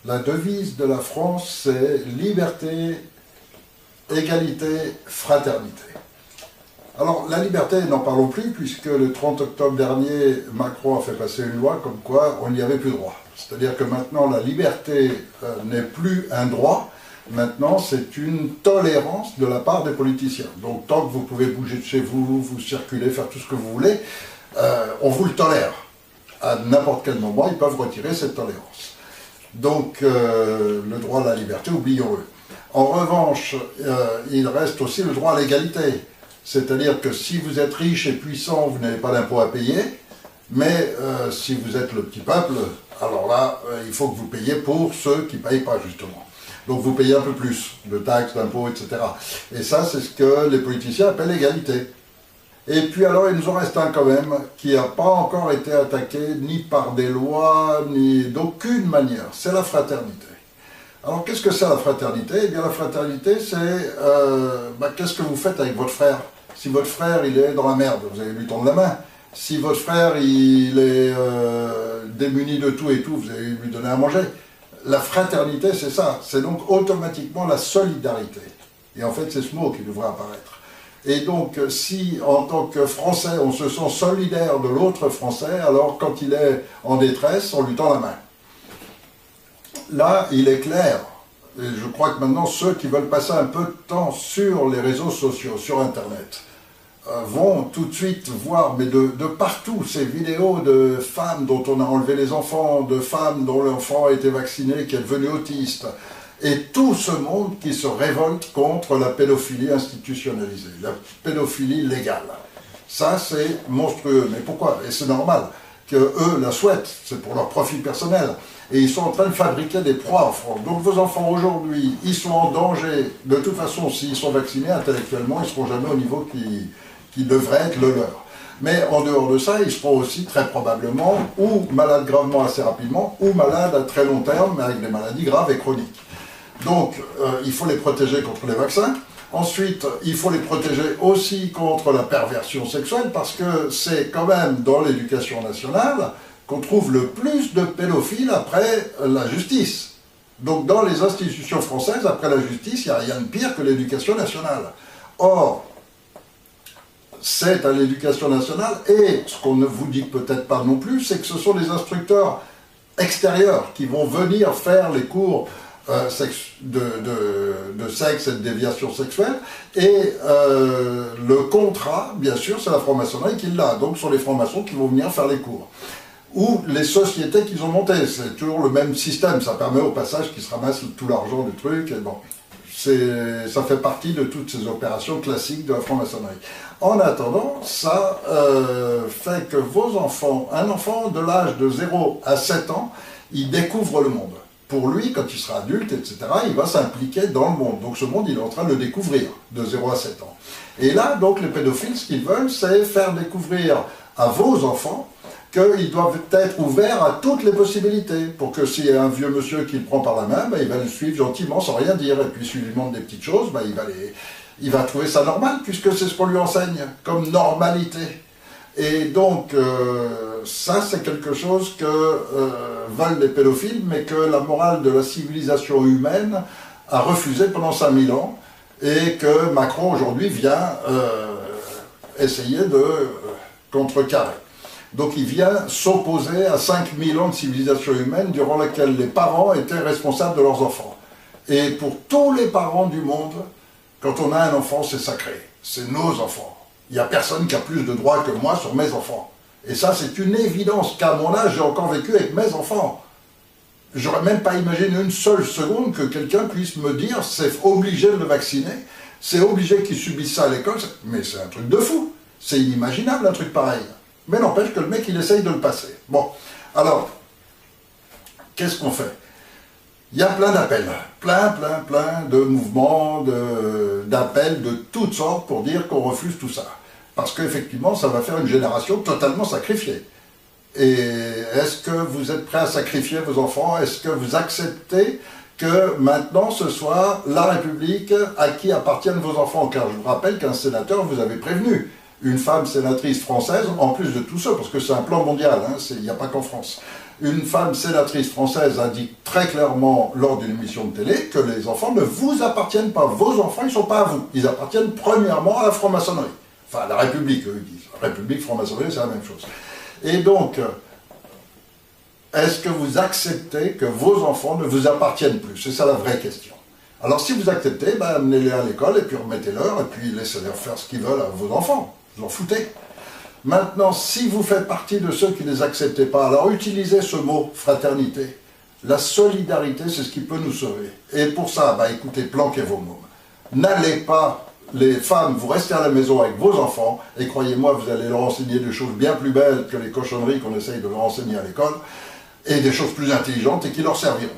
La devise de la France, c'est liberté, égalité, fraternité. Alors, la liberté, n'en parlons plus, puisque le 30 octobre dernier, Macron a fait passer une loi comme quoi on n'y avait plus droit. C'est-à-dire que maintenant, la liberté n'est plus un droit, maintenant c'est une tolérance de la part des politiciens. Donc, tant que vous pouvez bouger de chez vous, vous circuler, faire tout ce que vous voulez, on vous le tolère. À n'importe quel moment, ils peuvent retirer cette tolérance. Donc, le droit à la liberté, oublions-le. En revanche, il reste aussi le droit à l'égalité. C'est-à-dire que si vous êtes riche et puissant, vous n'avez pas d'impôt à payer, mais si vous êtes le petit peuple, alors là, il faut que vous payiez pour ceux qui ne payent pas, justement. Donc vous payez un peu plus de taxes, d'impôts, etc. Et ça, c'est ce que les politiciens appellent l'égalité. Et puis alors, il nous en reste un quand même, qui n'a pas encore été attaqué ni par des lois, ni d'aucune manière. C'est la fraternité. Alors, qu'est-ce que c'est la fraternité? Eh bien, la fraternité, c'est qu'est-ce que vous faites avec votre frère? Si votre frère, il est dans la merde, vous allez lui tendre la main. Si votre frère, il est démuni de tout et tout, vous allez lui donner à manger. La fraternité, c'est ça. C'est donc automatiquement la solidarité. Et en fait, c'est ce mot qui devrait apparaître. Et donc, si, en tant que Français, on se sent solidaire de l'autre Français, alors quand il est en détresse, on lui tend la main. Là, il est clair, et je crois que maintenant, ceux qui veulent passer un peu de temps sur les réseaux sociaux, sur Internet, vont tout de suite voir, mais de partout, ces vidéos de femmes dont on a enlevé les enfants, de femmes dont l'enfant a été vacciné, qui est devenu autiste, et tout ce monde qui se révolte contre la pédophilie institutionnalisée, la pédophilie légale. Ça, c'est monstrueux. Mais pourquoi? Et c'est normal qu'eux la souhaitent, c'est pour leur profit personnel. Et ils sont en train de fabriquer des proies en France. Donc vos enfants aujourd'hui, ils sont en danger. De toute façon, s'ils sont vaccinés intellectuellement, ils ne seront jamais au niveau qui devrait être le leur. Mais en dehors de ça, ils seront aussi très probablement ou malades gravement assez rapidement, ou malades à très long terme, avec des maladies graves et chroniques. Donc, il faut les protéger contre les vaccins. Ensuite, il faut les protéger aussi contre la perversion sexuelle, parce que c'est quand même dans l'éducation nationale qu'on trouve le plus de pédophiles après la justice. Donc, dans les institutions françaises, après la justice, il n'y a rien de pire que l'éducation nationale. Or, c'est à l'éducation nationale, et ce qu'on ne vous dit peut-être pas non plus, c'est que ce sont les instructeurs extérieurs qui vont venir faire les cours de sexe et de déviation sexuelle, et le contrat, bien sûr, c'est la franc-maçonnerie qui l'a, donc ce sont les francs-maçons qui vont venir faire les cours. Ou les sociétés qu'ils ont montées, c'est toujours le même système, ça permet au passage qu'ils se ramassent tout l'argent du truc, et bon, ça fait partie de toutes ces opérations classiques de la franc-maçonnerie. En attendant, ça fait que vos enfants, un enfant de l'âge de 0 à 7 ans, il découvre le monde. Pour lui, quand il sera adulte, etc., il va s'impliquer dans le monde. Donc ce monde, il est en train de le découvrir, de 0 à 7 ans. Et là, donc, les pédophiles, ce qu'ils veulent, c'est faire découvrir à vos enfants qu'ils doivent être ouverts à toutes les possibilités, pour que s'il y a un vieux monsieur qui le prend par la main, il va le suivre gentiment, sans rien dire, et puis s'il lui demande des petites choses, il va trouver ça normal, puisque c'est ce qu'on lui enseigne, comme normalité. Et donc, ça, c'est quelque chose que veulent les pédophiles, mais que la morale de la civilisation humaine a refusé pendant 5000 ans, et que Macron, aujourd'hui, vient essayer de contrecarrer. Donc, il vient s'opposer à 5000 ans de civilisation humaine, durant laquelle les parents étaient responsables de leurs enfants. Et pour tous les parents du monde, quand on a un enfant, c'est sacré. C'est nos enfants. Il n'y a personne qui a plus de droits que moi sur mes enfants. Et ça, c'est une évidence qu'à mon âge, j'ai encore vécu avec mes enfants. J'aurais même pas imaginé une seule seconde que quelqu'un puisse me dire c'est obligé de le vacciner, c'est obligé qu'il subisse ça à l'école. Mais c'est un truc de fou. C'est inimaginable, un truc pareil. Mais n'empêche que le mec, il essaye de le passer. Bon, alors, qu'est-ce qu'on fait? Il y a plein d'appels, plein de mouvements, d'appels de toutes sortes pour dire qu'on refuse tout ça. Parce qu'effectivement, ça va faire une génération totalement sacrifiée. Et est-ce que vous êtes prêts à sacrifier vos enfants? Est-ce que vous acceptez que maintenant ce soit la République à qui appartiennent vos enfants? Car je vous rappelle qu'un sénateur vous avait prévenu, une femme sénatrice française, en plus de tout ça, parce que c'est un plan mondial, hein, il n'y a pas qu'en France. Une femme sénatrice française indique très clairement lors d'une émission de télé que les enfants ne vous appartiennent pas. Vos enfants, ils ne sont pas à vous. Ils appartiennent premièrement à la franc-maçonnerie. Enfin, à la République, eux, ils disent. République, franc-maçonnerie, c'est la même chose. Et donc, est-ce que vous acceptez que vos enfants ne vous appartiennent plus? C'est ça la vraie question. Alors, si vous acceptez, ben, amenez-les à l'école et puis remettez-leur et puis laissez-les faire ce qu'ils veulent à vos enfants. Vous en foutez. Maintenant, si vous faites partie de ceux qui ne les acceptez pas, alors utilisez ce mot fraternité. La solidarité, c'est ce qui peut nous sauver. Et pour ça, bah, écoutez, planquez vos mômes. N'allez pas, les femmes, vous restez à la maison avec vos enfants, et croyez-moi, vous allez leur enseigner des choses bien plus belles que les cochonneries qu'on essaye de leur enseigner à l'école, et des choses plus intelligentes et qui leur serviront.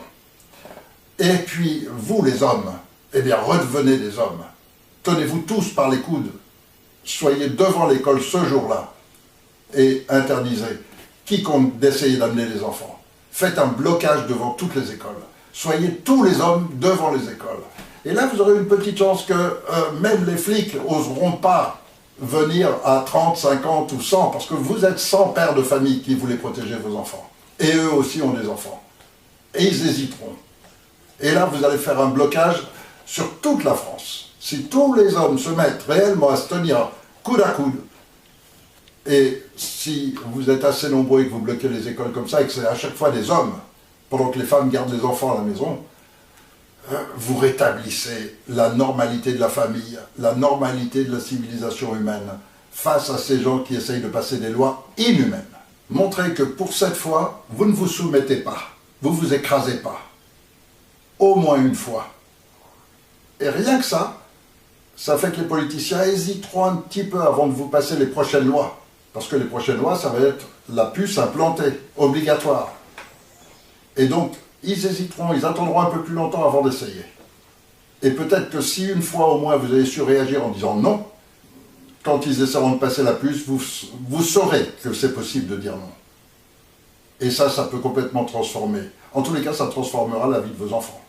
Et puis, vous les hommes, eh bien, redevenez des hommes. Tenez-vous tous par les coudes. Soyez devant l'école ce jour-là et interdisez quiconque d'essayer d'amener les enfants. Faites un blocage devant toutes les écoles. Soyez tous les hommes devant les écoles. Et là, vous aurez une petite chance que même les flics n'oseront pas venir à 30, 50 ou 100, parce que vous êtes 100 pères de famille qui voulaient protéger vos enfants. Et eux aussi ont des enfants. Et ils hésiteront. Et là, vous allez faire un blocage sur toute la France. Si tous les hommes se mettent réellement à se tenir coude à coude, et si vous êtes assez nombreux et que vous bloquez les écoles comme ça, et que c'est à chaque fois des hommes, pendant que les femmes gardent les enfants à la maison, vous rétablissez la normalité de la famille, la normalité de la civilisation humaine, face à ces gens qui essayent de passer des lois inhumaines. Montrez que pour cette fois, vous ne vous soumettez pas, vous ne vous écrasez pas. Au moins une fois. Et rien que ça fait que les politiciens hésiteront un petit peu avant de vous passer les prochaines lois. Parce que les prochaines lois, ça va être la puce implantée, obligatoire. Et donc, ils hésiteront, ils attendront un peu plus longtemps avant d'essayer. Et peut-être que si une fois au moins vous avez su réagir en disant non, quand ils essaieront de passer la puce, vous saurez que c'est possible de dire non. Et ça peut complètement transformer. En tous les cas, ça transformera la vie de vos enfants.